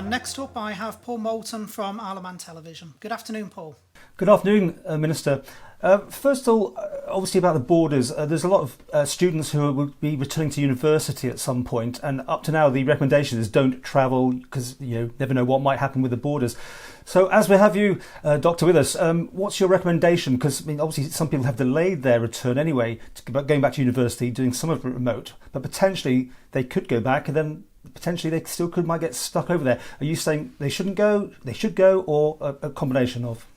And next up, I have Paul Moulton from Isle of Man Television. Good afternoon, Paul. Good afternoon, Minister. First of all, obviously about the borders, there's a lot of students who will be returning to university at some point, and up to now the recommendation is don't travel because you never know what might happen with the borders. So as we have you, Doctor, with us, what's your recommendation? Because obviously some people have delayed their return anyway, going back to university, doing some of it remote, but potentially they could go back and then potentially they still might get stuck over there. Are you saying they shouldn't go, they should go, or a combination of?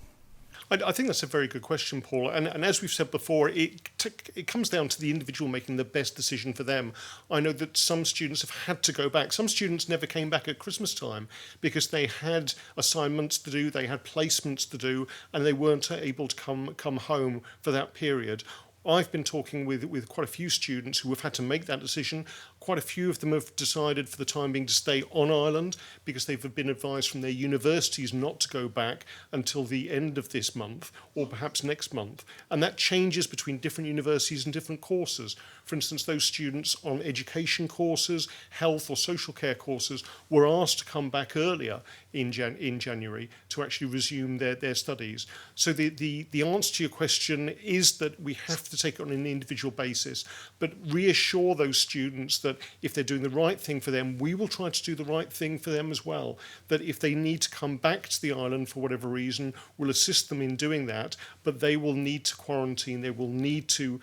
I think that's a very good question, Paul. And as we've said before, it comes down to the individual making the best decision for them. I know that some students have had to go back. Some students never came back at Christmas time because they had assignments to do, they had placements to do, and they weren't able to come home for that period. I've been talking with quite a few students who have had to make that decision. Quite a few of them have decided for the time being to stay on island because they've been advised from their universities not to go back until the end of this month or perhaps next month. And that changes between different universities and different courses. For instance, those students on education courses, health or social care courses were asked to come back earlier in January to actually resume their studies. So the answer to your question is that we have to take it on an individual basis, but reassure those students that if they're doing the right thing for them, we will try to do the right thing for them as well. That if they need to come back to the island for whatever reason, we'll assist them in doing that, but they will need to quarantine, they will need to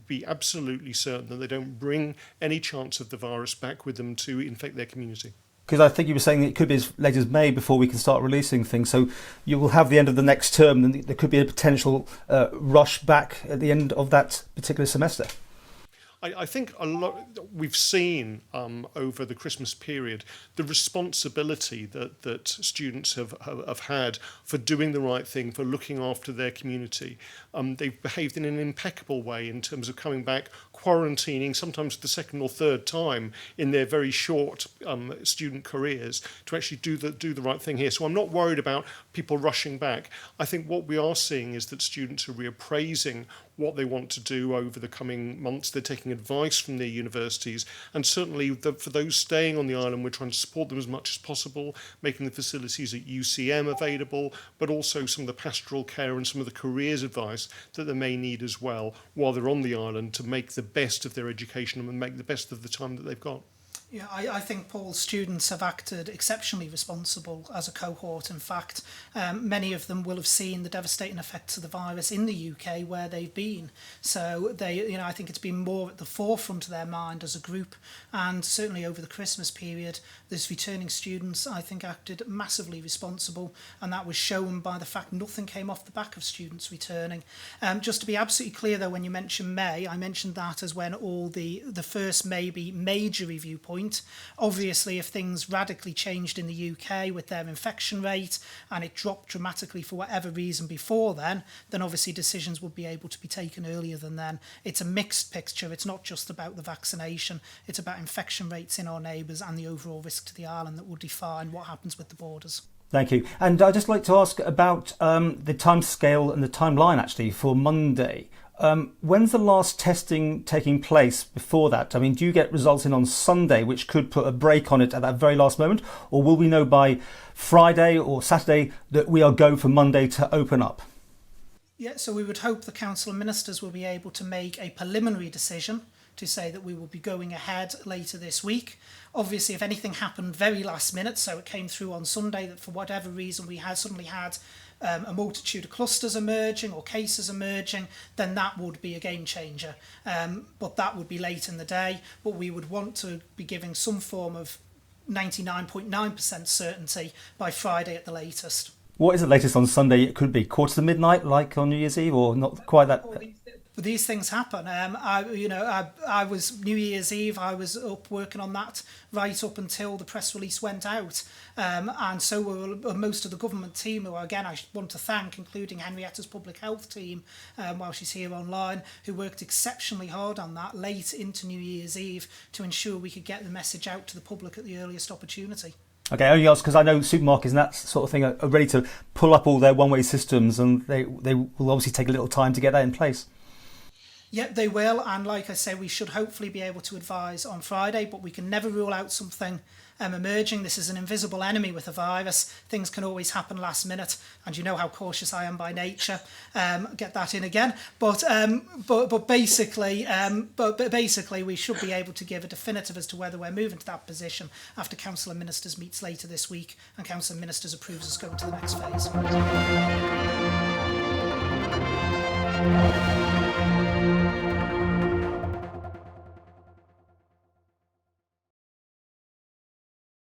be absolutely certain that they don't bring any chance of the virus back with them to infect their community. Because I think you were saying it could be as late as May before we can start releasing things. So you will have the end of the next term, and there could be a potential rush back at the end of that particular semester. I think a lot we've seen over the Christmas period the responsibility that students have had for doing the right thing, for looking after their community. They've behaved in an impeccable way in terms of coming back, quarantining, sometimes the second or third time in their very short student careers to actually do the right thing here. So I'm not worried about people rushing back. I think what we are seeing is that students are reappraising what they want to do over the coming months. They're taking advice from their universities, and certainly for those staying on the island, we're trying to support them as much as possible, making the facilities at UCM available, but also some of the pastoral care and some of the careers advice that they may need as well while they're on the island to make the best of their education and make the best of the time that they've got. Yeah, I think Paul's students have acted exceptionally responsible as a cohort. In fact, many of them will have seen the devastating effects of the virus in the UK where they've been. So I think it's been more at the forefront of their mind as a group. And certainly over the Christmas period, those returning students, I think, acted massively responsible. And that was shown by the fact nothing came off the back of students returning. Just to be absolutely clear, though, when you mentioned May, I mentioned that as when all the first maybe major review point. Obviously, if things radically changed in the UK with their infection rate and it dropped dramatically for whatever reason before then obviously decisions would be able to be taken earlier than then. It's a mixed picture. It's not just about the vaccination. It's about infection rates in our neighbours and the overall risk to the island that will define what happens with the borders. Thank you. And I'd just like to ask about the timescale and the timeline actually for Monday. When's the last testing taking place before that? I mean, do you get results in on Sunday, which could put a break on it at that very last moment? Or will we know by Friday or Saturday that we are go for Monday to open up? Yeah, so we would hope the Council of Ministers will be able to make a preliminary decision to say that we will be going ahead later this week. Obviously, if anything happened very last minute, so it came through on Sunday that for whatever reason we had suddenly had a multitude of clusters emerging or cases emerging, then that would be a game changer. But that would be late in the day. But we would want to be giving some form of 99.9% certainty by Friday at the latest. What is the latest on Sunday? It could be quarter to midnight, like on New Year's Eve, or not quite that. But these things happen. I was New Year's Eve. I was up working on that right up until the press release went out, and so were most of the government team. Who again I want to thank, including Henrietta's public health team, while she's here online, who worked exceptionally hard on that late into New Year's Eve to ensure we could get the message out to the public at the earliest opportunity. Okay, only else because I know supermarkets and that sort of thing are ready to pull up all their one-way systems, and they will obviously take a little time to get that in place. Yep, they will, and like I say, we should hopefully be able to advise on Friday, but we can never rule out something emerging. This is an invisible enemy with a virus. Things can always happen last minute, and you know how cautious I am by nature. Get that in again. But basically, we should be able to give a definitive as to whether we're moving to that position after Council of Ministers meets later this week, and Council of Ministers approves us going to the next phase.